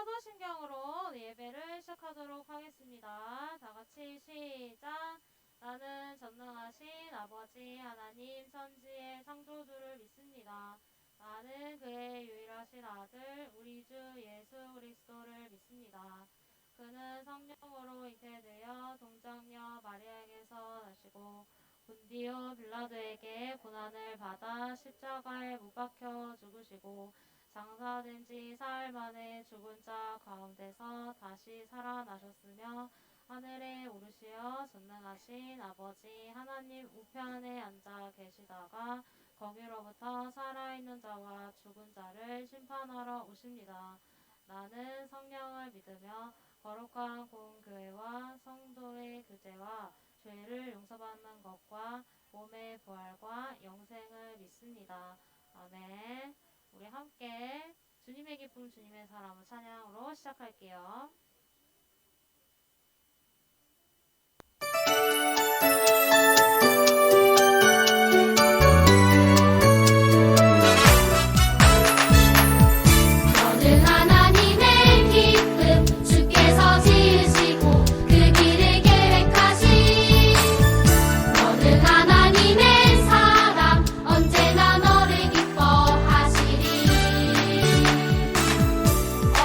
사도신경으로 예배를 시작하도록 하겠습니다. 다 같이 시작. 나는 전능하신 아버지 하나님 천지의 창조주를 믿습니다. 나는 그의 유일하신 아들 우리 주 예수 그리스도를 믿습니다. 그는 성령으로 잉태되어 동정녀 마리아에게서 나시고 본디오 빌라도에게 고난을 받아 십자가에 못 박혀 죽으시고 장사된 지 사흘 만에 죽은 자 가운데서 다시 살아나셨으며 하늘에 오르시어 전능하신 아버지 하나님 우편에 앉아 계시다가 거기로부터 살아있는 자와 죽은 자를 심판하러 오십니다. 나는 성령을 믿으며 거룩한 공교회와 성도의 교제와 죄를 용서받는 것과 몸의 부활과 영생을 믿습니다. 아멘. 우리 함께 주님의 기쁨 주님의 사랑을 찬양으로 시작할게요.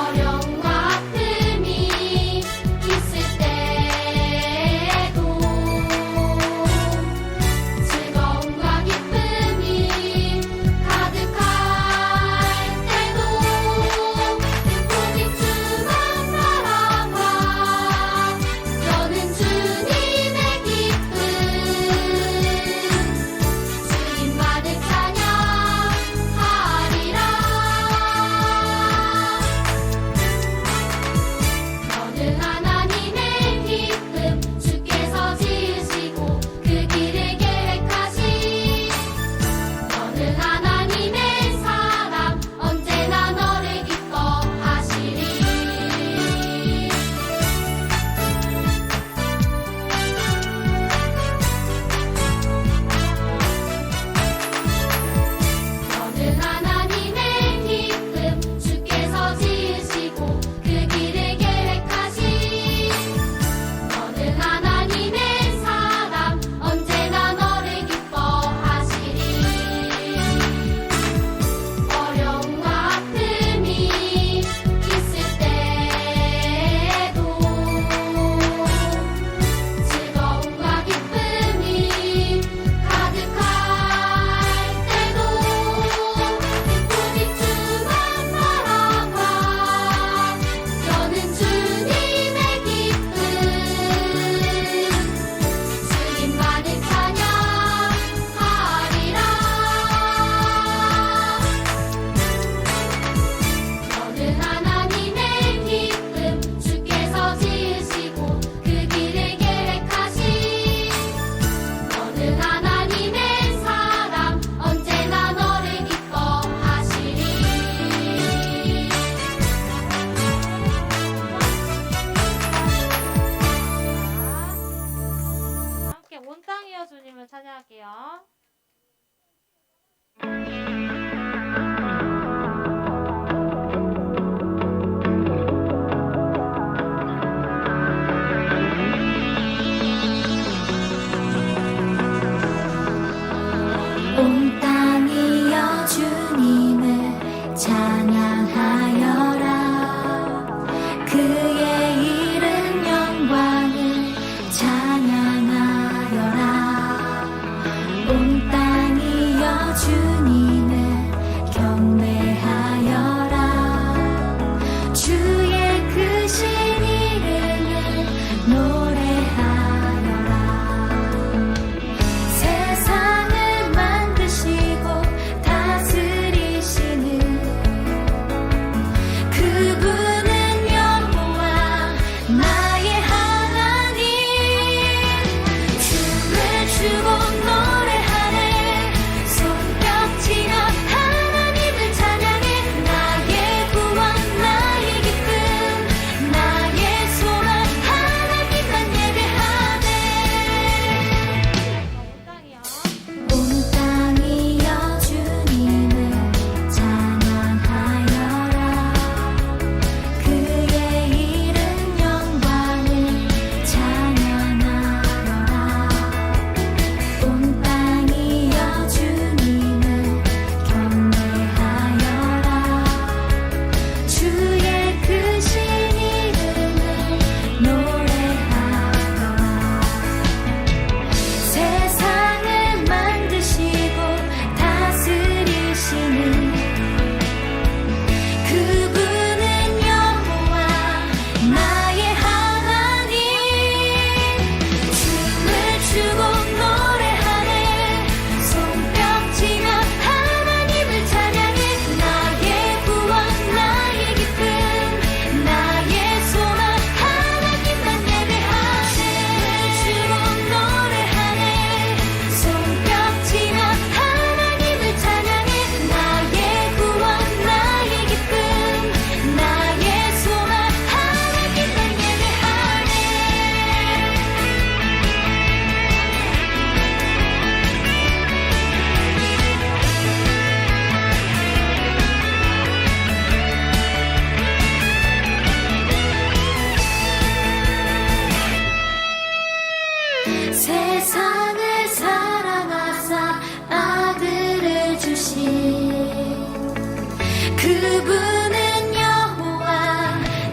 어려움과 아픔이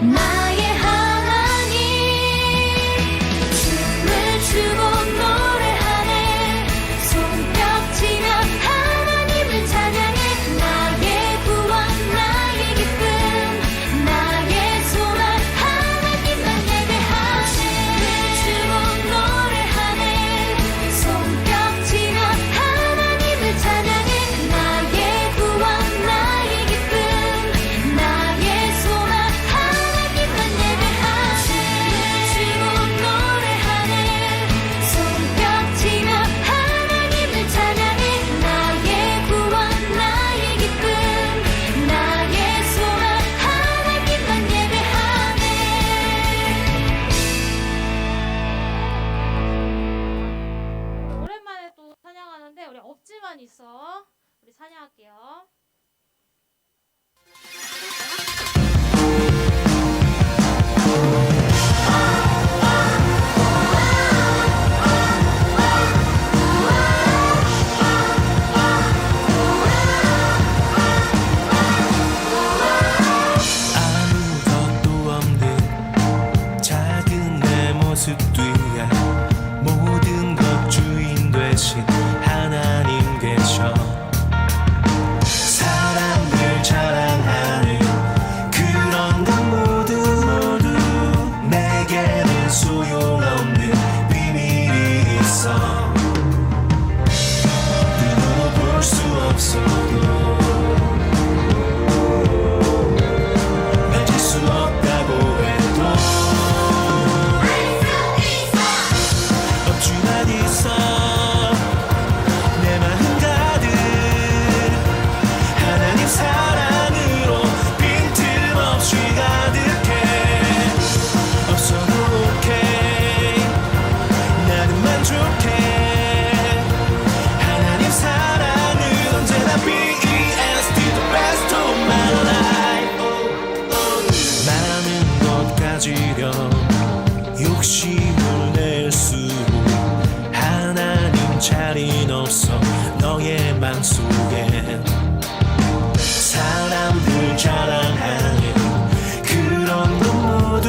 나의 하나님 춤을 추고 노래하네 손뼉치며 하나님을 찬양해 나의 구원 나의 기쁨 나의 소망 하나님만 예배하네 춤을 추고 노래하네 손뼉치며 하나님을 찬양해 나의 구원 나의 기쁨 나의 소망 하나님만 예배하네 춤을 추고 노래하네 손뼉치며 하나님을 찬양해 나의 구원 나의 기쁨 나의 소망 하나님만 예배하네 오랜만에 또 찬양하는데 우리 없지만 있어. 우리 찬양할게요. 아무것도 없는 작은 내 모습 뒤에 모든 것 주인 되신 하나님 계셔 사람들 자랑하는 그런 것 모두 내게는 소용없는 비밀이 있어 눈으로 볼 수 없어도 만질 수 없다고 해도 없지만 있어 내 마음 가득 하나님 사랑으로 빈틈없이 가득해 없어도 오케이 나는 만족해 하나님 사랑은 언제나 BEST the best of my life 많은 것 가지려 욕심을 낼수록 하나님 자리는 없어 너의 맘속에 사람들 자랑하는 그런 것 모두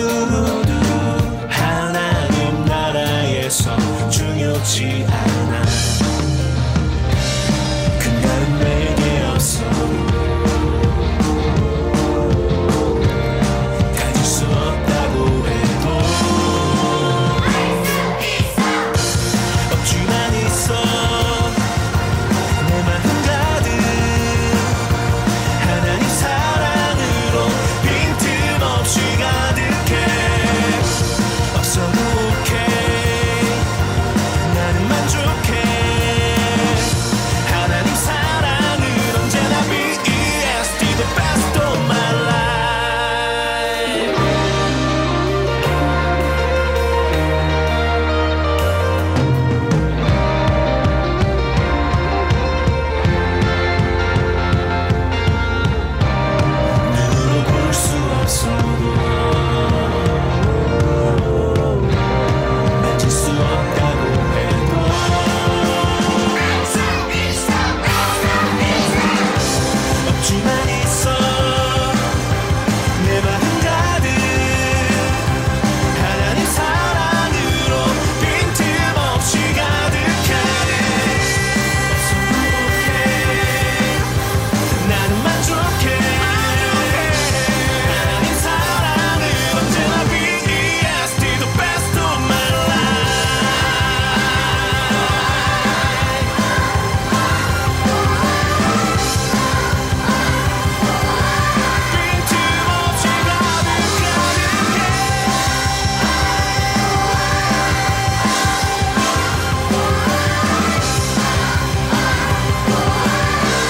하나님 나라에서 중요치 않아 그날은 내게 없어도 가질 수 없다고 해도 없지만 있어 내 마음 가득 하나님 사랑으로 빈틈없이 가득해 없어도 오케이 나는 만족해 하나님 사랑은 언제나 BEST the best of my life 눈으로 볼 수 없어도 만질 수 없다고 해도 없지만 있어 내 마음 가득 하나님 사랑으로 빈틈없이 가득해 없어도 오케이 나는 만족해 하나님 사랑은 언제나 BEST the best of my life 빈틈없이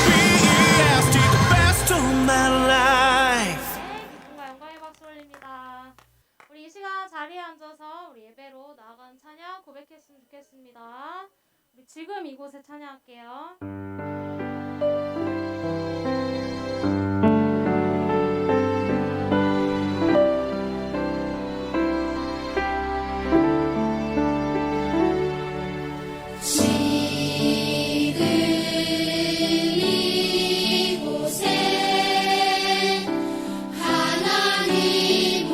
BEST the best of my life 기쁨과 영광의 박수 올립니다. 우리 이 시간 자리에 앉아서 우리 예배로 나아가는 찬양 고백했으면 좋겠습니다. 우리 지금 이곳에 찬양할게요. 지금 이곳에 하나님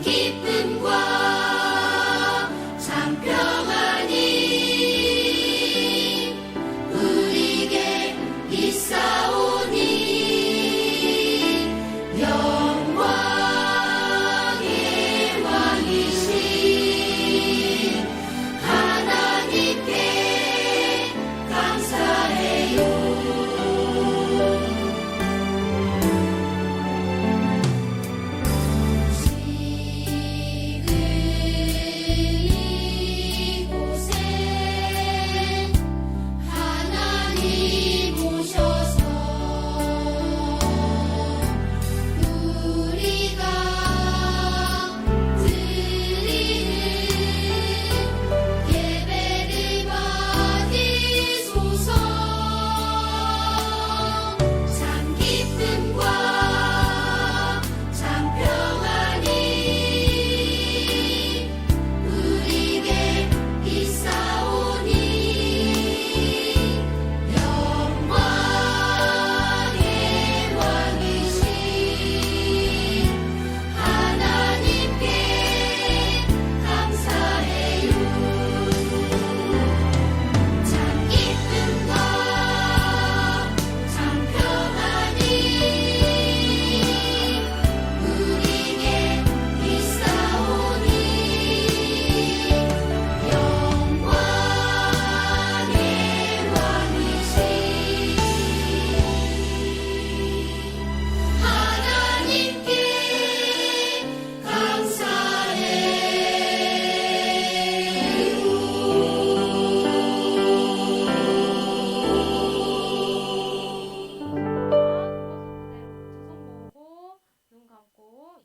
기쁨과 참 평안이 우리에게 있사오니 영광의 왕이신 하나님께 감사해요.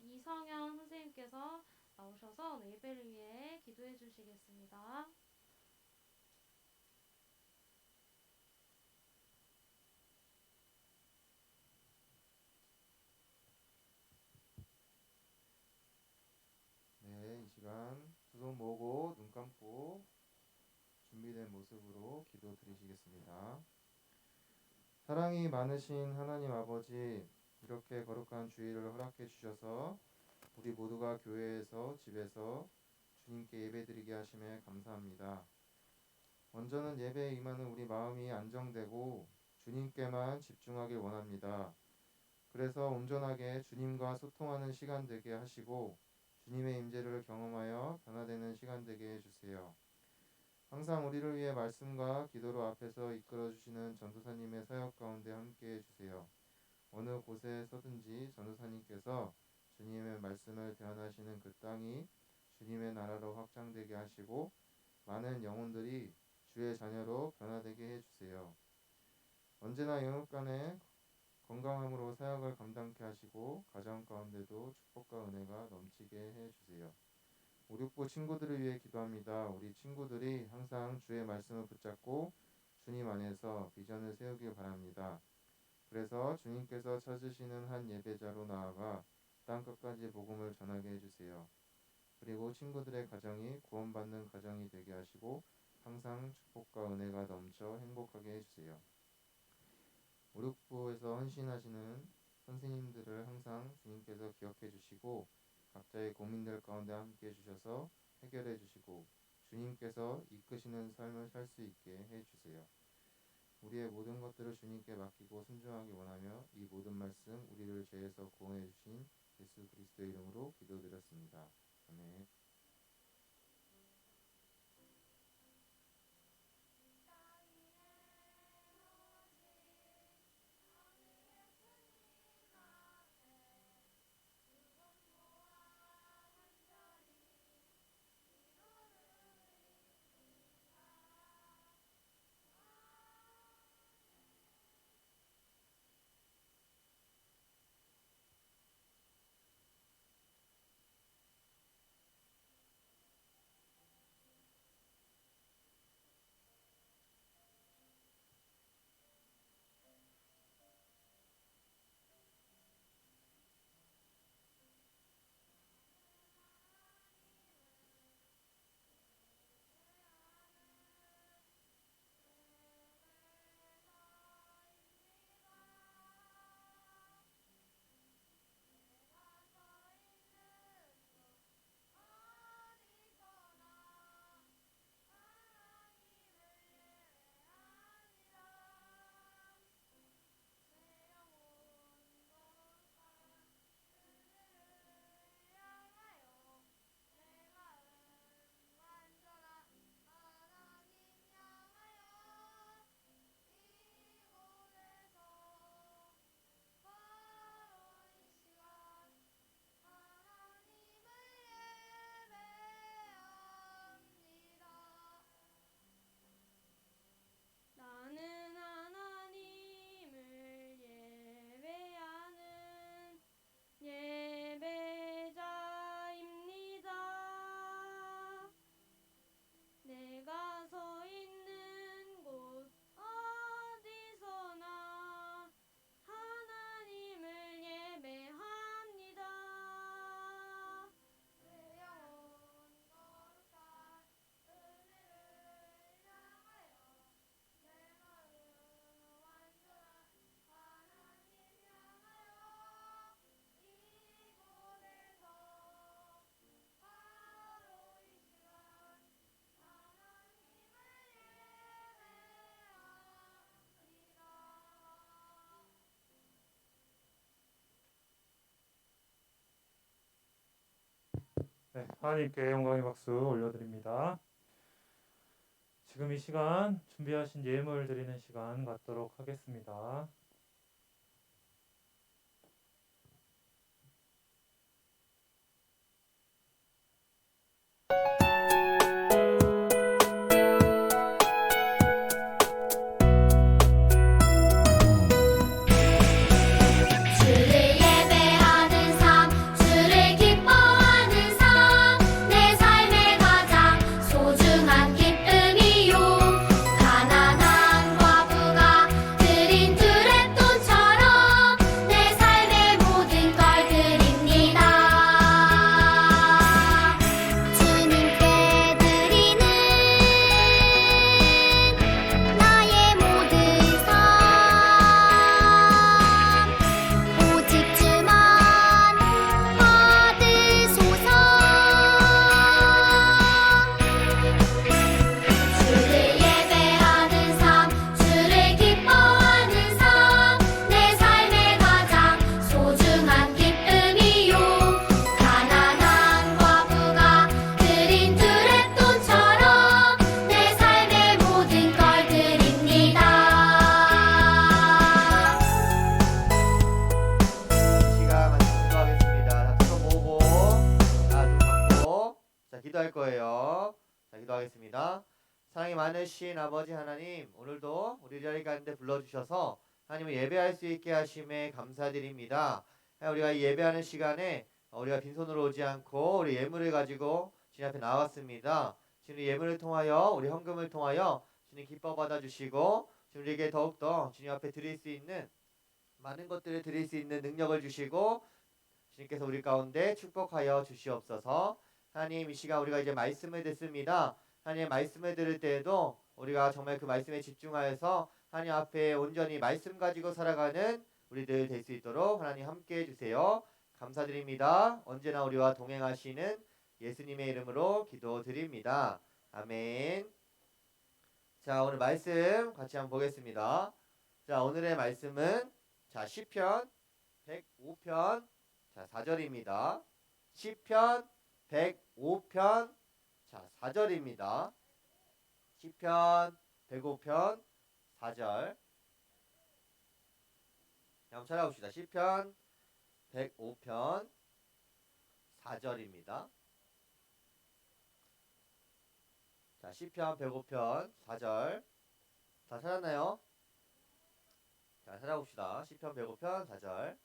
이성현 선생님께서 나오셔서 오늘 예배를 위해 기도해 주시겠습니다. 네, 이 시간 두 손 모으고 눈 감고 준비된 모습으로 기도 드리시겠습니다. 사랑이 많으신 하나님 아버지, 이렇게 거룩한 주일을 허락해 주셔서 우리 모두가 교회에서 집에서 주님께 예배드리게 하심에 감사합니다. 먼저는 예배에 임하는 우리 마음이 안정되고 주님께만 집중하길 원합니다. 그래서 온전하게 주님과 소통하는 시간 되게 하시고 주님의 임재를 경험하여 변화되는 시간 되게 해주세요. 항상 우리를 위해 말씀과 기도로 앞에서 이끌어 주시는 전도사님의 사역 가운데 함께 해주세요. 어느 곳에 서든지 전도사님께서 주님의 말씀을 대언하시는 그 땅이 주님의 나라로 확장되게 하시고 많은 영혼들이 주의 자녀로 변화되게 해주세요. 언제나 영육간에 건강함으로 사역을 감당케 하시고 가정 가운데도 축복과 은혜가 넘치게 해주세요. 우육부 친구들을 위해 기도합니다. 우리 친구들이 항상 주의 말씀을 붙잡고 주님 안에서 비전을 세우길 바랍니다. 그래서 주님께서 찾으시는 한 예배자로 나아가 땅끝까지 복음을 전하게 해주세요. 그리고 친구들의 가정이 구원받는 가정이 되게 하시고 항상 축복과 은혜가 넘쳐 행복하게 해주세요. 우육부에서 헌신하시는 선생님들을 항상 주님께서 기억해 주시고 각자의 고민들 가운데 함께 해주셔서 해결해 주시고 주님께서 이끄시는 삶을 살 수 있게 해주세요. 우리의 모든 것들을 주님께 맡기고 순종하기 원하며 이 모든 말씀 우리를 죄에서 구원해 주신 예수 그리스도의 이름으로 기도드렸습니다. 아멘. 네, 하나님께 영광의 박수 올려드립니다. 지금 이 시간 준비하신 예물 드리는 시간 갖도록 하겠습니다. 주를 예배하는 삶, 주를 기뻐하는 삶, 내 삶의 가장 소중한 기쁨이요. 가난한 과부가 드린 두 랩돈처럼 내 삶의 모든 걸 드립니다. 주님께 드리는 나의 모든 삶, 오직 주만 받으소서. 주를 예배하는 삶, 주를 기뻐하는 삶, 내 삶의 가장 소중한 기쁨이요. 가난한 과부가 드린 두 랩돈처럼 내 삶의 모든 걸 드립니다. 시간 같이 기도하겠습니다. 자, 손 모으고, 눈 감고, 자, 기도할 거예요. 자, 기도하겠습니다. 사랑이 많으신 아버지 하나님, 오늘도 우리 자리 가운데 불러주셔서 하나님을 예배할 수 있게 하심에 감사드립니다. 우리가 이 예배하는 시간에 우리가 빈손으로 오지 않고 우리 예물을 가지고 주님 앞에 나왔습니다. 주님 예물을 통하여 우리 헌금을 통하여 주님 기뻐 받아주시고 주님 우리에게 더욱더 주님 앞에 드릴 수 있는 많은 것들을 드릴 수 있는 능력을 주시고 주님께서 우리 가운데 축복하여 주시옵소서. 하나님 이 시간 우리가 이제 말씀을 듣습니다. 하나님의 말씀을 들을 때에도 우리가 정말 그 말씀에 집중하여서 하나님 앞에 온전히 말씀 가지고 살아가는 우리들 될 수 있도록 하나님 함께 해주세요. 감사드립니다. 언제나 우리와 동행하시는 예수님의 이름으로 기도드립니다. 아멘. 자, 오늘 말씀 같이 한번 보겠습니다. 자, 오늘의 말씀은 자, 시편 105편 자, 4절입니다. 시편 105편 자, 4절입니다. 시편 105편 4절. 한번 찾아봅시다. 시편 105편 4절입니다. 자, 시편 105편 4절. 다 찾았나요? 자, 찾아봅시다. 시편 105편 4절.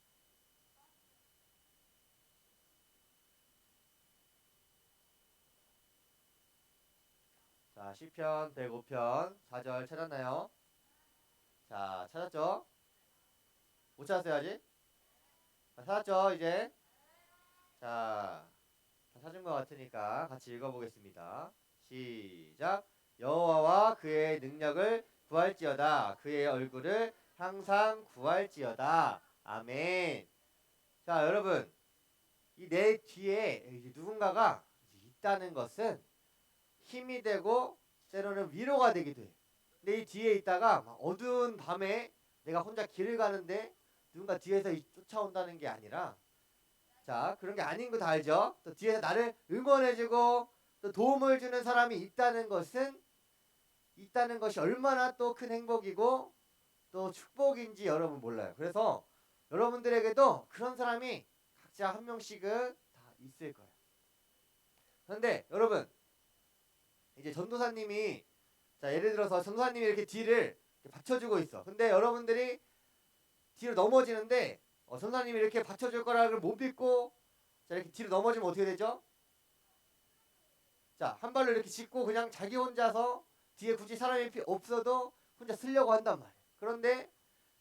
자, 시편 105편 4절 찾았나요? 자, 찾았죠? 못 찾았어요, 아직? 자, 찾았죠, 이제? 자, 다 찾은 것 같으니까 같이 읽어보겠습니다. 시작. 여호와와 그의 능력을 구할지어다. 그의 얼굴을 항상 구할지어다. 아멘. 자, 여러분, 이 내 뒤에 누군가가 있다는 것은 힘이 되고 때로는 위로가 되기도 해. 근데 이 뒤에 있다가 막 어두운 밤에 내가 혼자 길을 가는데 누군가 뒤에서 쫓아온다는 게 아니라, 자, 그런 게 아닌 거 다 알죠? 또 뒤에서 나를 응원해주고 또 도움을 주는 사람이 있다는 것이 얼마나 또 큰 행복이고 또 축복인지 여러분 몰라요. 그래서 여러분들에게도 그런 사람이 각자 한 명씩은 다 있을 거예요. 그런데 여러분, 이제 전도사님이, 자, 예를 들어서 전도사님이 이렇게 뒤를 이렇게 받쳐주고 있어. 근데 여러분들이 뒤로 넘어지는데 전도사님이 이렇게 받쳐줄 거라는 걸 못 믿고, 자, 이렇게 뒤로 넘어지면 어떻게 되죠? 자, 한 발로 이렇게 짚고 그냥 자기 혼자서 뒤에 굳이 사람이 없어도 혼자 쓰려고 한단 말이에요. 그런데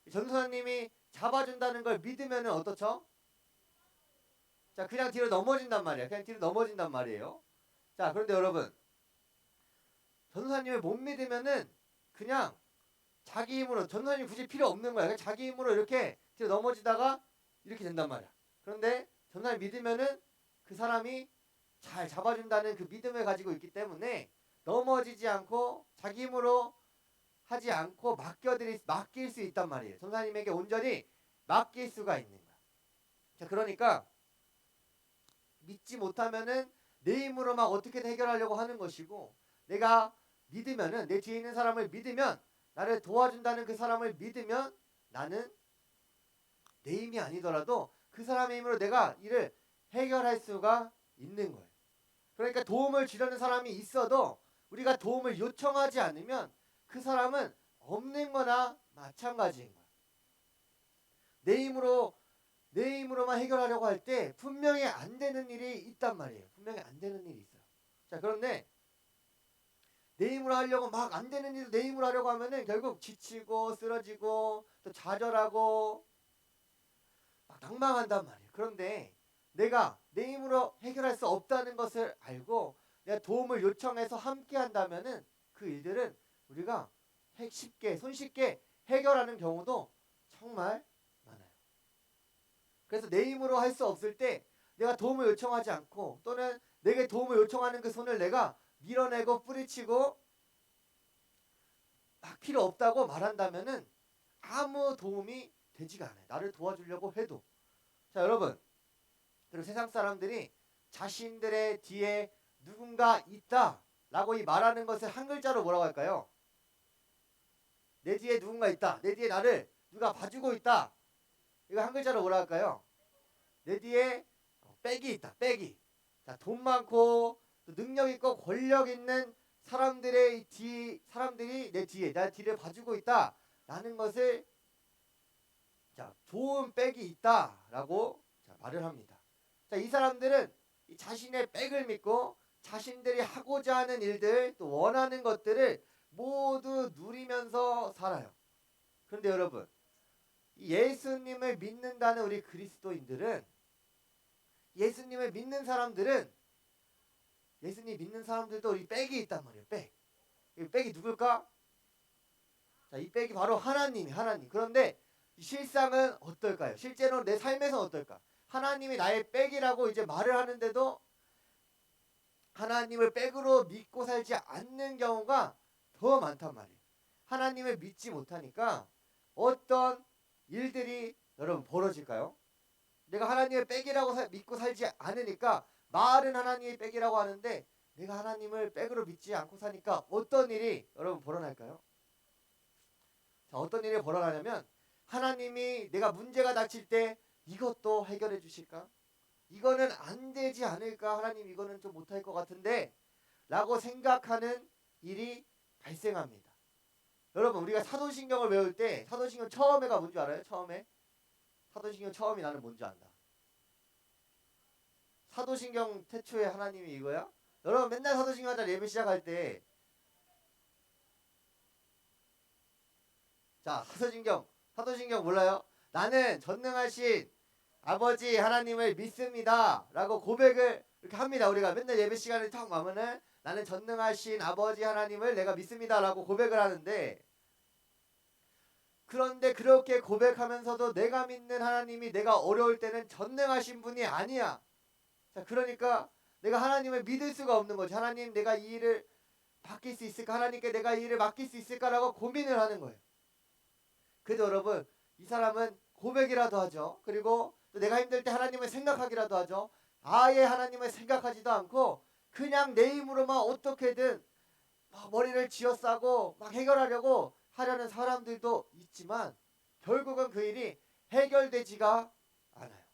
전도사님이 잡아준다는 걸 믿으면 어떻죠? 자, 그냥 뒤로 넘어진단 말이에요. 그냥 뒤로 넘어진단 말이에요. 자, 그런데 여러분, 전도사님을 못 믿으면은 그냥 자기 힘으로, 전도사님 굳이 필요 없는 거야. 그냥 자기 힘으로 이렇게 뒤로 넘어지다가 이렇게 된단 말이야. 그런데 전도사님 믿으면은 그 사람이 잘 잡아준다는 그 믿음을 가지고 있기 때문에 넘어지지 않고 자기 힘으로 하지 않고 맡길 수 있단 말이에요. 전도사님에게 온전히 맡길 수가 있는 거야. 자, 그러니까 믿지 못하면은 내 힘으로 막 어떻게든 해결하려고 하는 것이고, 내가 믿으면은, 내 뒤에 있는 사람을 믿으면, 나를 도와준다는 그 사람을 믿으면 나는 내 힘이 아니더라도 그 사람의 힘으로 내가 일을 해결할 수가 있는 거예요. 그러니까 도움을 주려는 사람이 있어도 우리가 도움을 요청하지 않으면 그 사람은 없는 거나 마찬가지인 거예요. 내 힘으로만 해결하려고 할 때 분명히 안 되는 일이 있단 말이에요. 분명히 안 되는 일이 있어요. 자, 그런데 내 힘으로 하려고 막 안 되는 일을 내 힘으로 하려고 하면은 결국 지치고 쓰러지고 또 좌절하고 막 낭망한단 말이에요. 그런데 내가 내 힘으로 해결할 수 없다는 것을 알고 내가 도움을 요청해서 함께 한다면은 그 일들은 우리가 쉽게 손쉽게 해결하는 경우도 정말 많아요. 그래서 내 힘으로 할 수 없을 때 내가 도움을 요청하지 않고 또는 내게 도움을 요청하는 그 손을 내가 밀어내고 뿌리치고 막 필요 없다고 말한다면은 아무 도움이 되지가 않아요. 나를 도와주려고 해도. 자, 여러분, 그리고 세상 사람들이 자신들의 뒤에 누군가 있다라고 이 말하는 것을 한 글자로 뭐라고 할까요? 내 뒤에 누군가 있다. 내 뒤에 나를 누가 봐주고 있다. 이거 한 글자로 뭐라 할까요? 내 뒤에 빽이 있다. 빽이. 자, 돈 많고 또 능력 있고 권력 있는 사람들이 내 뒤에 나 뒤를 봐주고 있다라는 것을 자, 좋은 빽이 있다라고 말을 합니다. 자, 이 사람들은 이 자신의 빽을 믿고 자신들이 하고자 하는 일들 또 원하는 것들을 모두 누리면서 살아요. 그런데 여러분, 예수님을 믿는다는 우리 그리스도인들은 예수님을 믿는 사람들은 예수님 믿는 사람들도 이 빽이 있단 말이에요. 빽. 이 빽이 누굴까? 자, 이 빽이 바로 하나님. 그런데 실상은 어떨까요? 실제로 내 삶에서 어떨까? 하나님이 나의 빽이라고 이제 말을 하는데도 하나님을 빽으로 믿고 살지 않는 경우가 더 많단 말이에요. 하나님을 믿지 못하니까 어떤 일들이 여러분 벌어질까요? 내가 하나님의 빽이라고 믿고 살지 않으니까 말은 하나님의 빽이라고 하는데 내가 하나님을 빽으로 믿지 않고 사니까 어떤 일이 여러분 벌어날까요? 자, 어떤 일이 벌어나냐면 하나님이 내가 문제가 닥칠 때 이것도 해결해 주실까? 이거는 안 되지 않을까? 하나님 이거는 좀 못할 것 같은데 라고 생각하는 일이 발생합니다. 여러분, 우리가 사도신경을 외울 때 사도신경 처음에가 뭔지 알아요? 처음에? 사도신경 처음이 나는 뭔지 안다. 사도신경 태초에 하나님이 이거야? 여러분 맨날 사도신경 하자 예배 시작할 때 자, 사도신경 몰라요? 나는 전능하신 아버지 하나님을 믿습니다 라고 고백을 이렇게 합니다. 우리가 맨날 예배 시간에 탁 가면은 나는 전능하신 아버지 하나님을 내가 믿습니다 라고 고백을 하는데, 그런데 그렇게 고백하면서도 내가 믿는 하나님이 내가 어려울 때는 전능하신 분이 아니야. 자, 그러니까 내가 하나님을 믿을 수가 없는 거지. 하나님, 내가 이 일을 맡길 수 있을까? 하나님께 내가 이 일을 맡길 수 있을까라고 고민을 하는 거예요. 그래도 여러분, 이 사람은 고백이라도 하죠. 그리고 또 내가 힘들 때 하나님을 생각하기라도 하죠. 아예 하나님을 생각하지도 않고 그냥 내 힘으로만 어떻게든 막 머리를 쥐어싸고 막 해결하려고 하려는 사람들도 있지만 결국은 그 일이 해결되지가 않아요.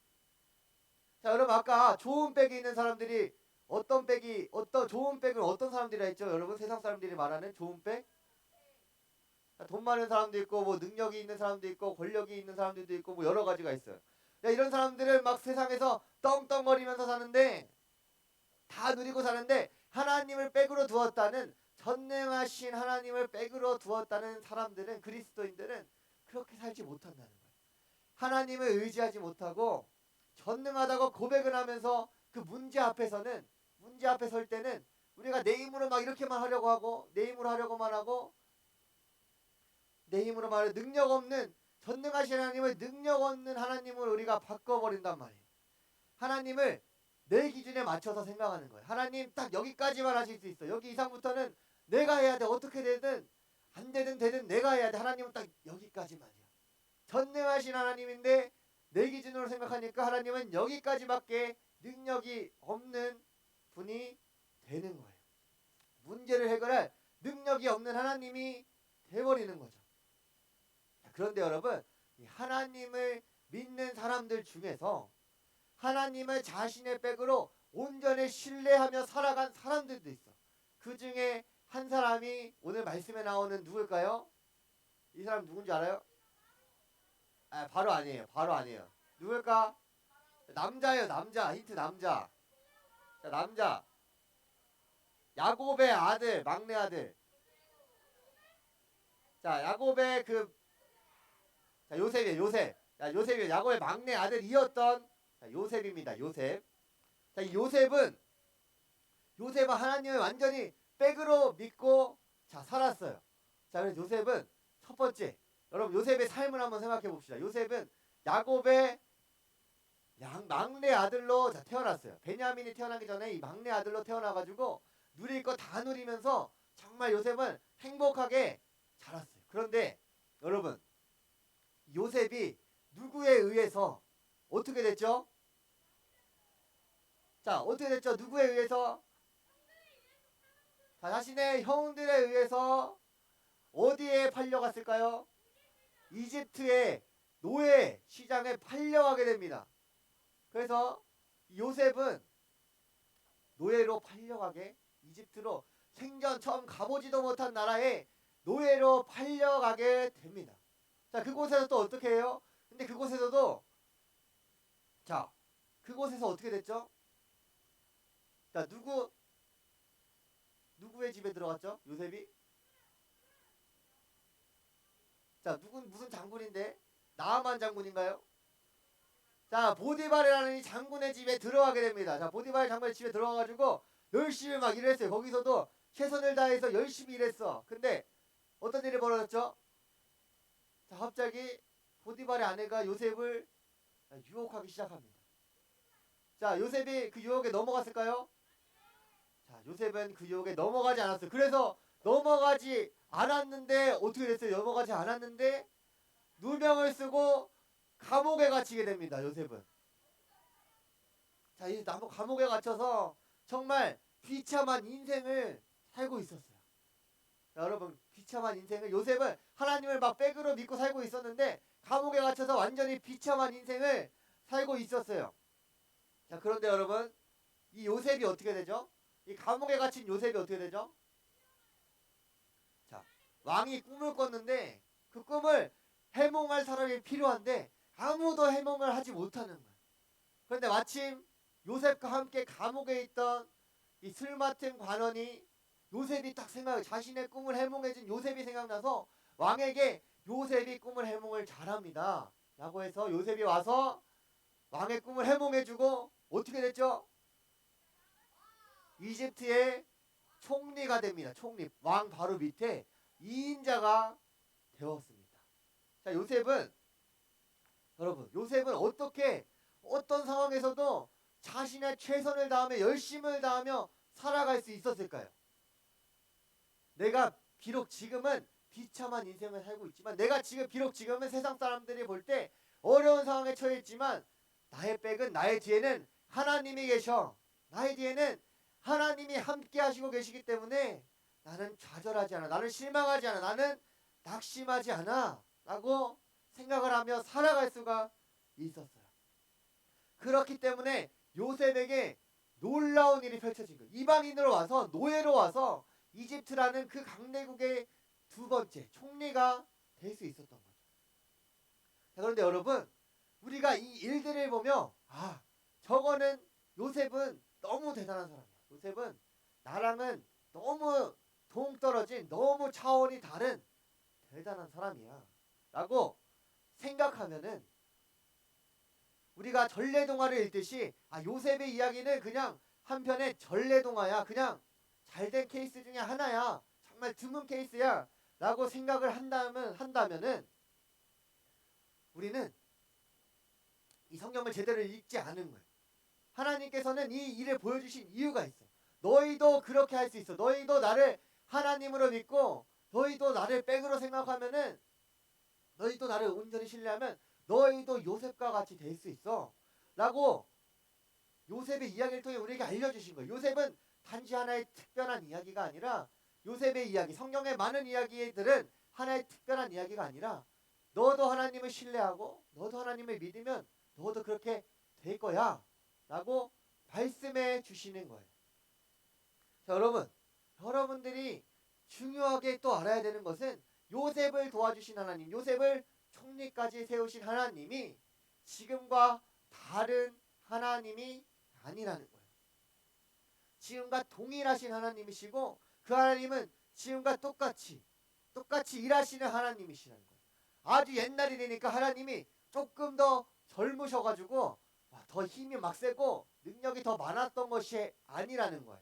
자, 여러분 아까 좋은 빽이 있는 사람들이 좋은 빽은 어떤 사람들이라 했죠? 여러분 세상 사람들이 말하는 좋은 빽? 돈 많은 사람도 있고 뭐 능력이 있는 사람도 있고 권력이 있는 사람들도 있고 뭐 여러 가지가 있어요. 야, 이런 사람들은 막 세상에서 떵떵거리면서 사는데 다 누리고 사는데 하나님을 빽으로 두었다는 전능하신 하나님을 빽으로 두었다는 사람들은 그리스도인들은 그렇게 살지 못한다는 거예요. 하나님을 의지하지 못하고 전능하다고 고백을 하면서 그 문제 앞에 설 때는 우리가 내 힘으로 막 이렇게만 하려고 하고 내 힘으로 하려고만 하고 내 힘으로 말해 능력 없는 전능하신 하나님을 능력 없는 하나님을 우리가 바꿔버린단 말이에요. 하나님을 내 기준에 맞춰서 생각하는 거예요. 하나님 딱 여기까지만 하실 수 있어. 여기 이상부터는 내가 해야 돼. 어떻게 되든 안 되든 내가 해야 돼. 하나님은 딱 여기까지만이야. 전능하신 하나님인데 내 기준으로 생각하니까 하나님은 여기까지밖에 능력이 없는 분이 되는 거예요. 문제를 해결할 능력이 없는 하나님이 돼버리는 거죠. 그런데 여러분, 이 하나님을 믿는 사람들 중에서 하나님을 자신의 백으로 온전히 신뢰하며 살아간 사람들도 있어. 그 중에 한 사람이 오늘 말씀에 나오는 누굴까요? 이 사람 누군지 알아요? 바로 아니에요. 바로 아니에요. 누굴까? 남자예요. 남자. 힌트 남자. 자, 남자. 야곱의 아들, 막내 아들. 자, 야곱의 요셉이에요. 요셉. 자, 요셉이 야곱의 막내 아들이었던 요셉입니다. 요셉. 자, 이 요셉은 하나님을 완전히 백으로 믿고 살았어요. 자, 그래서 요셉은 첫 번째, 여러분 요셉의 삶을 한번 생각해 봅시다. 요셉은 야곱의 막내 아들로 태어났어요. 베냐민이 태어나기 전에 이 막내 아들로 태어나가지고 누릴 거 다 누리면서 정말 요셉은 행복하게 자랐어요. 그런데 여러분, 요셉이 누구에 의해서 어떻게 됐죠? 자, 어떻게 됐죠? 누구에 의해서? 자, 자신의 형들에 의해서 어디에 팔려갔을까요? 이집트의 노예 시장에 팔려가게 됩니다. 그래서 요셉은 노예로 팔려가게, 이집트로 생전 처음 가보지도 못한 나라에 노예로 팔려가게 됩니다. 자, 그곳에서 또 어떻게 해요? 근데 그곳에서도 그곳에서 어떻게 됐죠? 자, 누구의 집에 들어갔죠? 요셉이? 자, 무슨 장군인데? 나아만 장군인가요? 자, 보디발이라는 이 장군의 집에 들어가게 됩니다. 자, 보디발 장군의 집에 들어가가지고 열심히 막 일했어요. 거기서도 최선을 다해서 열심히 일했어. 근데 어떤 일이 벌어졌죠? 자, 갑자기 보디발의 아내가 요셉을 유혹하기 시작합니다. 자, 요셉이 그 유혹에 넘어갔을까요? 자, 요셉은 그 유혹에 넘어가지 않았어요. 그래서 넘어가지 않았는데 어떻게 됐어요? 넘어가지 않았는데 누명을 쓰고 감옥에 갇히게 됩니다. 요셉은. 자, 이 감옥에 갇혀서 정말 비참한 인생을 살고 있었어요. 자, 여러분, 비참한 인생을, 요셉은 하나님을 막 백으로 믿고 살고 있었는데 감옥에 갇혀서 완전히 비참한 인생을 살고 있었어요. 자, 그런데 여러분, 이 요셉이 어떻게 되죠? 이 감옥에 갇힌 요셉이 어떻게 되죠? 자, 왕이 꿈을 꿨는데 그 꿈을 해몽할 사람이 필요한데 아무도 해몽을 하지 못하는 거예요. 그런데 마침 요셉과 함께 감옥에 있던 이 슬 맡은 관원이 요셉이 딱 자신의 꿈을 해몽해준 요셉이 생각나서 왕에게 요셉이 꿈을 해몽을 잘합니다 라고 해서 요셉이 와서 왕의 꿈을 해몽해주고 어떻게 됐죠? 이집트의 총리가 됩니다. 총리, 왕 바로 밑에 2인자가 되었습니다. 자, 요셉은 어떤 상황에서도 자신의 최선을 다하며 열심을 다하며 살아갈 수 있었을까요? 내가 비록 지금은 비참한 인생을 살고 있지만, 내가 비록 지금은 세상 사람들이 볼 때 어려운 상황에 처해 있지만, 나의 백은, 나의 뒤에는 하나님이 계셔. 나의 뒤에는 하나님이 함께 하시고 계시기 때문에 나는 좌절하지 않아. 나는 실망하지 않아. 나는 낙심하지 않아. 라고 생각을 하며 살아갈 수가 있었어요. 그렇기 때문에 요셉에게 놀라운 일이 펼쳐진 거예요. 이방인으로 와서, 노예로 와서 이집트라는 그 강대국의 두 번째 총리가 될 수 있었던 거죠. 자, 그런데 여러분, 우리가 이 일들을 보며 저거는 요셉은 너무 대단한 사람이야. 요셉은 나랑은 너무 동떨어진, 너무 차원이 다른 대단한 사람이야 라고 생각하면은, 우리가 전래동화를 읽듯이 요셉의 이야기는 그냥 한편의 전래동화야, 그냥 잘된 케이스 중에 하나야, 정말 드문 케이스야 라고 생각을 한다면은 우리는 이 성경을 제대로 읽지 않은 거예요. 하나님께서는 이 일을 보여주신 이유가 있어. 너희도 그렇게 할 수 있어. 너희도 나를 하나님으로 믿고, 너희도 나를 백으로 생각하면은, 너희도 나를 온전히 신뢰하면 너희도 요셉과 같이 될 수 있어 라고 요셉의 이야기를 통해 우리에게 알려주신 거예요. 요셉은 단지 하나의 특별한 이야기가 아니라 요셉의 이야기, 성경의 많은 이야기들은 하나의 특별한 이야기가 아니라 너도 하나님을 신뢰하고 너도 하나님을 믿으면 너도 그렇게 될 거야 라고 말씀해 주시는 거예요. 자, 여러분들이 중요하게 또 알아야 되는 것은 요셉을 도와주신 하나님, 요셉을 총리까지 세우신 하나님이 지금과 다른 하나님이 아니라는 거예요. 지금과 동일하신 하나님이시고 그 하나님은 지금과 똑같이 일하시는 하나님이시라는 거예요. 아주 옛날이 되니까 하나님이 조금 더 젊으셔가지고 더 힘이 막 세고 능력이 더 많았던 것이 아니라는 거예요.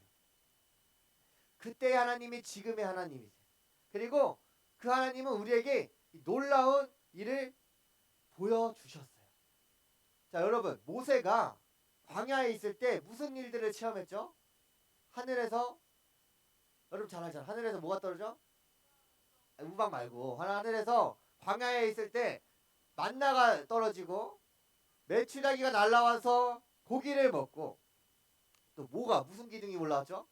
그때의 하나님이 지금의 하나님이세요. 그리고 그 하나님은 우리에게 놀라운 일을 보여주셨어요. 자, 여러분, 모세가 광야에 있을 때 무슨 일들을 체험했죠? 하늘에서, 여러분 잘 알잖아. 하늘에서 뭐가 떨어져? 우박 말고 하늘에서 광야에 있을 때 만나가 떨어지고 메추라기가 날라와서 고기를 먹고 또 무슨 기둥이 올라왔죠?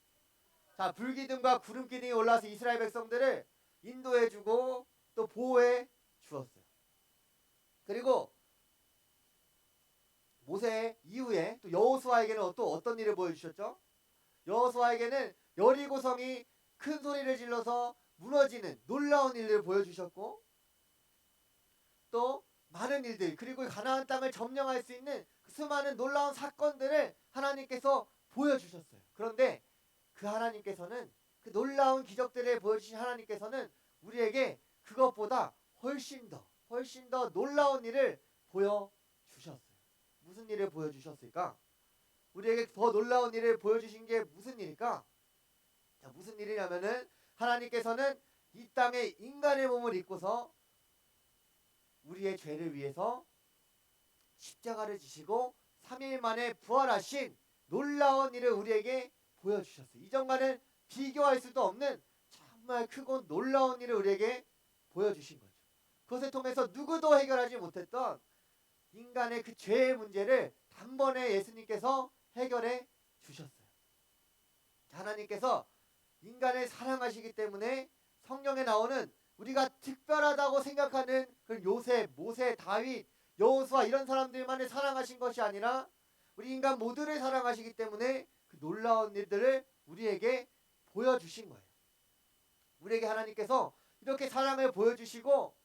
자, 불기둥과 구름 기둥이 올라와서 이스라엘 백성들을 인도해주고 또 보호해 주었어요. 그리고 모세 이후에 또 여호수아에게는 또 어떤 일을 보여주셨죠? 여호수아에게는 여리고성이 큰 소리를 질러서 무너지는 놀라운 일을 보여주셨고 또 많은 일들, 그리고 가나안 땅을 점령할 수 있는 그 수많은 놀라운 사건들을 하나님께서 보여주셨어요. 그런데 그 하나님께서는, 그 놀라운 기적들을 보여주신 하나님께서는 우리에게 그것보다 훨씬 더 놀라운 일을 보여주셨어요. 무슨 일을 보여주셨을까? 우리에게 더 놀라운 일을 보여주신 게 무슨 일일까? 자, 무슨 일이냐면은 하나님께서는 이 땅에 인간의 몸을 입고서 우리의 죄를 위해서 십자가를 지시고 3일 만에 부활하신 놀라운 일을 우리에게 보여주셨어요. 이전과는 비교할 수도 없는 정말 크고 놀라운 일을 우리에게 보여주신 거죠. 그것을 통해서 누구도 해결하지 못했던 인간의 그 죄의 문제를 단번에 예수님께서 해결해 주셨어요. 하나님께서 인간을 사랑하시기 때문에 성경에 나오는 우리가 특별하다고 생각하는 그 요셉, 모세, 다윗, 여호수아 이런 사람들만을 사랑하신 것이 아니라 우리 인간 모두를 사랑하시기 때문에 그 놀라운 일들을 우리에게 보여주신 거예요. 우리에게 하나님께서 이렇게 사랑을 보여주시고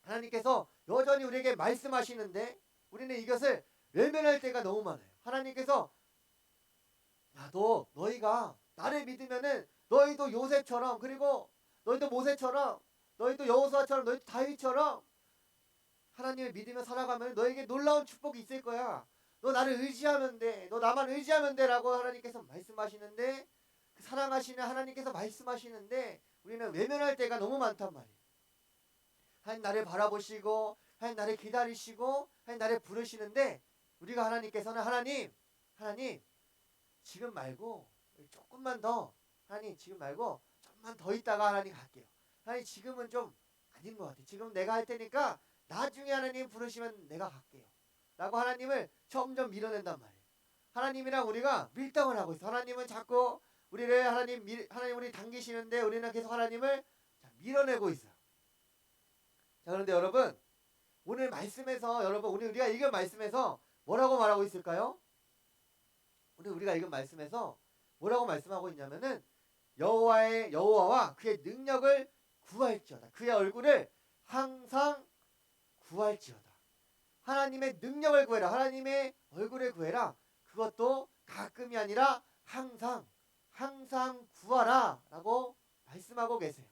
하나님께서 여전히 우리에게 말씀하시는데 우리는 이것을 외면할 때가 너무 많아요. 하나님께서 너희가 나를 믿으면은 너희도 요셉처럼, 그리고 너희도 모세처럼, 너희도 여호수아처럼, 너희도 다윗처럼 하나님을 믿으며 살아가면 너에게 놀라운 축복이 있을 거야. 너 나를 의지하면 돼. 너 나만 의지하면 돼. 라고 하나님께서 말씀하시는데, 그 사랑하시는 하나님께서 말씀하시는데 우리는 외면할 때가 너무 많단 말이에요. 하나님 나를 바라보시고 하나님 나를 기다리시고 하나님 나를 부르시는데 우리가 하나님께서는 하나님 지금 말고 조금만 더, 하나님 지금 말고 조금만 더 있다가 하나님 갈게요. 하나님 지금은 좀 아닌 것 같아요. 지금 내가 할 테니까 나중에 하나님 부르시면 내가 갈게요. 라고 하나님을 점점 밀어낸단 말이에요. 하나님이랑 우리가 밀당을 하고 있어요. 하나님은 자꾸 우리를 하나님 우리 당기시는데 우리는 계속 하나님을 밀어내고 있어요. 자, 그런데 여러분 오늘 말씀에서 오늘 우리가 읽은 말씀에서 뭐라고 말하고 있을까요? 오늘 우리가 읽은 말씀에서 뭐라고 말씀하고 있냐면은 여호와와 그의 능력을 구할지어다. 그의 얼굴을 항상 구할지어다. 하나님의 능력을 구해라. 하나님의 얼굴을 구해라. 그것도 가끔이 아니라 항상 구하라 라고 말씀하고 계세요.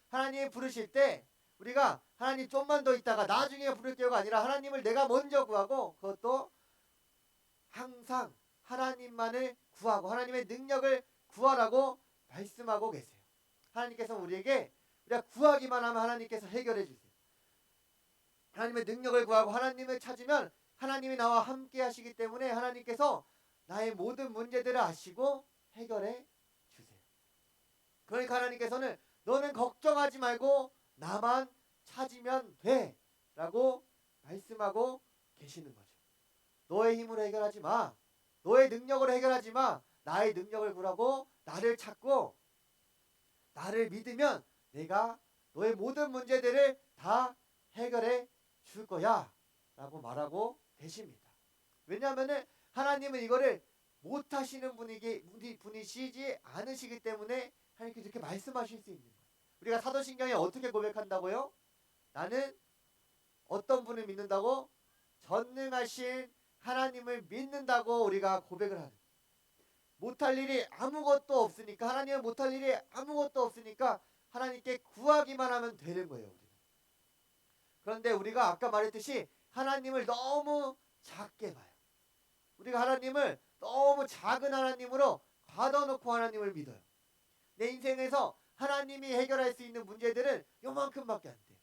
하나님이 부르실 때 우리가 하나님 좀만 더 있다가 나중에 부를게요가 아니라 하나님을 내가 먼저 구하고 그것도 항상 하나님만을 구하고 하나님의 능력을 구하라고 말씀하고 계세요. 하나님께서 우리가 구하기만 하면 하나님께서 해결해 주세요. 하나님의 능력을 구하고 하나님을 찾으면 하나님이 나와 함께 하시기 때문에 하나님께서 나의 모든 문제들을 아시고 해결해 주세요. 그러니까 하나님께서는 너는 걱정하지 말고 나만 찾으면 돼 라고 말씀하고 계시는 거죠. 너의 힘으로 해결하지 마. 너의 능력으로 해결하지 마. 나의 능력을 구하고 나를 찾고 나를 믿으면 내가 너의 모든 문제들을 다 해결해 줄 거야 라고 말하고 계십니다. 왜냐하면 하나님은 이거를 못하시는 분이시지 않으시기 때문에 하나님께서 이렇게 말씀하실 수 있는 거예요. 우리가 사도신경에 어떻게 고백한다고요? 나는 어떤 분을 믿는다고? 전능하신 하나님을 믿는다고 우리가 고백을 하는 거예요. 못할 일이 아무것도 없으니까, 하나님은 못할 일이 아무것도 없으니까 하나님께 구하기만 하면 되는 거예요. 우리가. 그런데 우리가 아까 말했듯이 하나님을 너무 작게 봐요. 우리가 하나님을 너무 작은 하나님으로 가둬놓고 하나님을 믿어요. 내 인생에서 하나님이 해결할 수 있는 문제들은 요만큼밖에 안 돼.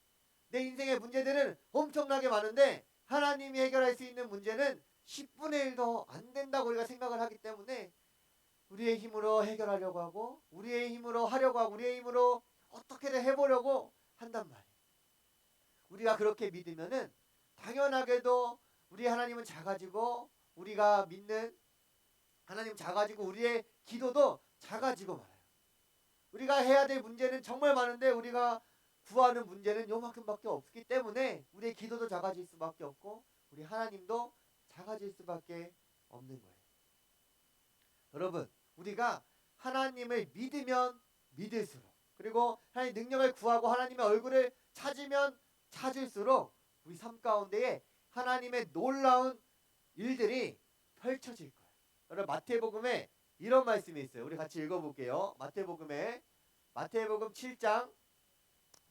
내 인생의 문제들은 엄청나게 많은데 하나님이 해결할 수 있는 문제는 10분의 1도 안 된다고 우리가 생각을 하기 때문에 우리의 힘으로 해결하려고 하고 우리의 힘으로 하려고 하고 우리의 힘으로 어떻게든 해보려고 한단 말이에요. 우리가 그렇게 믿으면은 당연하게도 우리 하나님은 작아지고 우리가 믿는 하나님 작아지고 우리의 기도도 작아지고 말아요. 우리가 해야 될 문제는 정말 많은데 우리가 구하는 문제는 요만큼밖에 없기 때문에 우리의 기도도 작아질 수밖에 없고 우리 하나님도 작아질 수밖에 없는 거예요. 여러분, 우리가 하나님을 믿으면 믿을수록 그리고 하나님의 능력을 구하고 하나님의 얼굴을 찾으면 찾을수록 우리 삶 가운데에 하나님의 놀라운 일들이 펼쳐질 거예요. 여러분, 마태복음에 이런 말씀이 있어요. 우리 같이 읽어볼게요. 마태복음 7장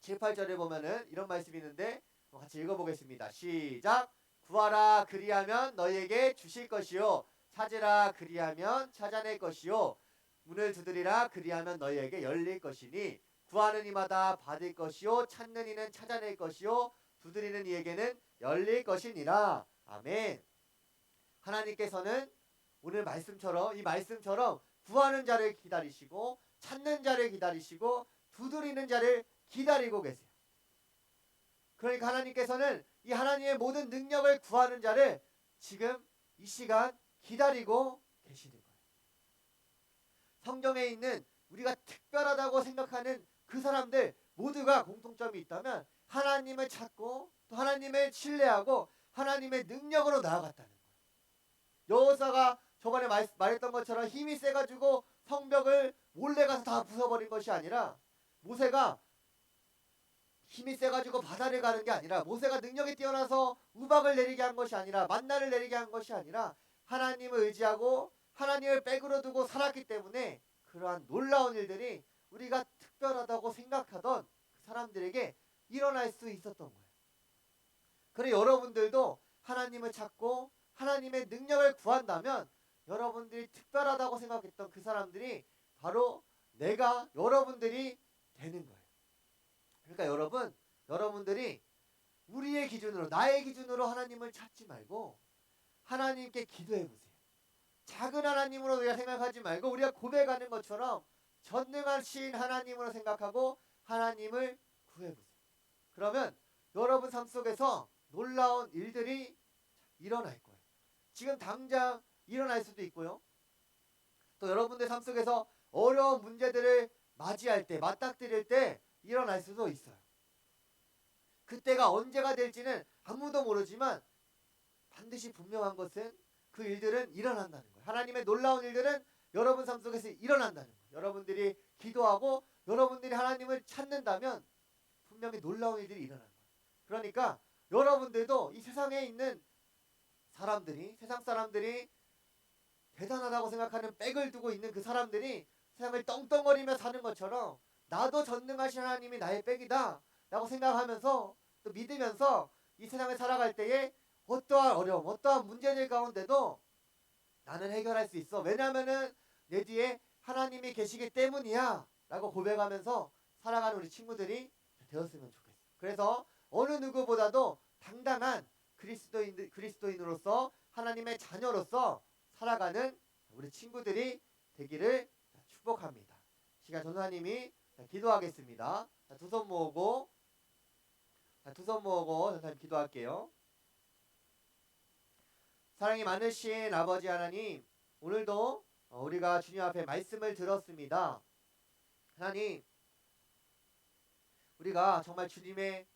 7, 8절에 보면은 이런 말씀이 있는데 같이 읽어보겠습니다. 시작. 구하라 그리하면 너희에게 주실 것이요 찾으라 그리하면 찾아낼 것이요 문을 두드리라 그리하면 너희에게 열릴 것이니 구하는 이마다 받을 것이요 찾는 이는 찾아낼 것이요 두드리는 이에게는 열릴 것이니라. 아멘. 하나님께서는 오늘 말씀처럼 이 말씀처럼 구하는 자를 기다리시고 찾는 자를 기다리시고 두드리는 자를 기다리고 계세요. 그러니까 하나님께서는 이 하나님의 모든 능력을 구하는 자를 지금 이 시간 기다리고 계시는 거예요. 성경에 있는 우리가 특별하다고 생각하는 그 사람들 모두가 공통점이 있다면 하나님을 찾고 또 하나님을 신뢰하고 하나님의 능력으로 나아갔다는 거예요. 여호사가 저번에 말했던 것처럼 힘이 세가지고 성벽을 몰래 가서 다 부숴버린 것이 아니라 모세가 힘이 세가지고 바다를 가는 게 아니라 모세가 능력이 뛰어나서 우박을 내리게 한 것이 아니라 만나를 내리게 한 것이 아니라 하나님을 의지하고 하나님을 백으로 두고 살았기 때문에 그러한 놀라운 일들이 우리가 특별하다고 생각하던 그 사람들에게 일어날 수 있었던 거예요. 그래 여러분들도 하나님을 찾고 하나님의 능력을 구한다면 여러분들이 특별하다고 생각했던 그 사람들이 바로 내가 여러분들이 되는 거예요. 그러니까 여러분들이 우리의 기준으로 나의 기준으로 하나님을 찾지 말고 하나님께 기도해 보세요. 작은 하나님으로 우리가 생각하지 말고 우리가 고백하는 것처럼 전능하신 하나님으로 생각하고 하나님을 구해보세요. 그러면 여러분 삶 속에서 놀라운 일들이 일어날 거예요. 지금 당장 일어날 수도 있고요. 또 여러분들 삶 속에서 어려운 문제들을 맞이할 때 맞닥뜨릴 때 일어날 수도 있어요. 그때가 언제가 될지는 아무도 모르지만 반드시 분명한 것은 그 일들은 일어난다는 거예요. 하나님의 놀라운 일들은 여러분 삶 속에서 일어난다는 거예요. 여러분들이 기도하고 여러분들이 하나님을 찾는다면 분명히 놀라운 일들이 일어나는 거예요. 그러니까 여러분들도 이 세상에 있는 사람들이 세상 사람들이 대단하다고 생각하는 백을 두고 있는 그 사람들이 세상을 떵떵거리며 사는 것처럼 나도 전능하신 하나님이 나의 백이다 라고 생각하면서 또 믿으면서 이 세상을 살아갈 때에 어떠한 어려움 어떠한 문제들 가운데도 나는 해결할 수 있어. 왜냐하면은 내 뒤에 하나님이 계시기 때문이야 라고 고백하면서 살아가는 우리 친구들이 되었으면 좋겠어요. 그래서 어느 누구보다도 당당한 그리스도인으로서 하나님의 자녀로서 살아가는 우리 친구들이 되기를 축복합니다. 시간 전사님이 기도하겠습니다. 두 손 모으고 전사님 기도할게요. 사랑이 많으신 아버지 하나님, 오늘도 우리가 주님 앞에 말씀을 들었습니다. 하나님, 우리가 정말 주님의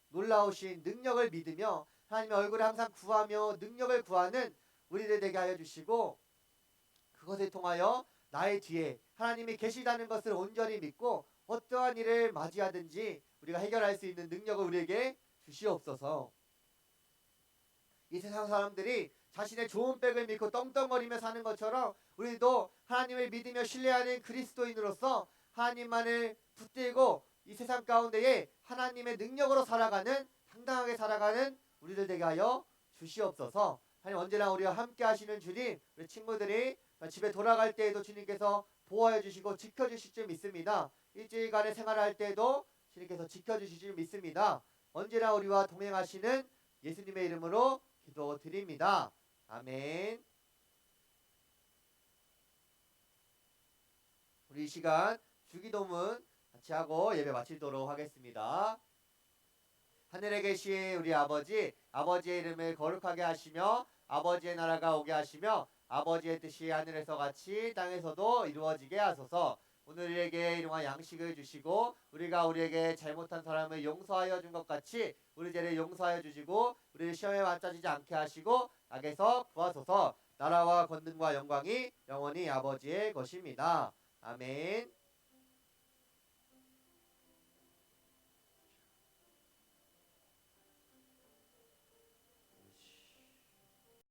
놀라우신 능력을 믿으며 하나님의 얼굴을 항상 구하며 능력을 구하는 우리들 되게 하여 주시고, 그것을 통하여 나의 뒤에 하나님이 계시다는 것을 온전히 믿고 어떠한 일을 맞이하든지 우리가 해결할 수 있는 능력을 우리에게 주시옵소서. 이 세상 사람들이 자신의 좋은 백을 믿고 떵떵거리며 사는 것처럼 우리도 하나님을 믿으며 신뢰하는 그리스도인으로서 하나님만을 붙들고 이 세상 가운데에 하나님의 능력으로 살아가는, 당당하게 살아가는 우리들 되게 하여 주시옵소서. 하나님, 언제나 우리와 함께 하시는 주님, 우리 친구들이 집에 돌아갈 때에도 주님께서 보호해 주시고 지켜주실 줄 믿습니다. 일주일간의 생활할 때에도 주님께서 지켜주실 줄 믿습니다. 언제나 우리와 동행하시는 예수님의 이름으로 기도드립니다. 아멘. 우리 이 시간 주기도문 같이 하고 예배 마치도록 하겠습니다. 하늘에 계신 우리 아버지, 아버지의 이름을 거룩하게 하시며 아버지의 나라가 오게 하시며 아버지의 뜻이 하늘에서 같이 땅에서도 이루어지게 하소서. 오늘 우리에게 일용할 양식을 주시고 우리가 우리에게 잘못한 사람을 용서하여 준 것 같이 우리 죄를 용서하여 주시고 우리를 시험에 맞춰지지 않게 하시고 악에서 구하소서. 나라와 권능과 영광이 영원히 아버지의 것입니다. 아멘.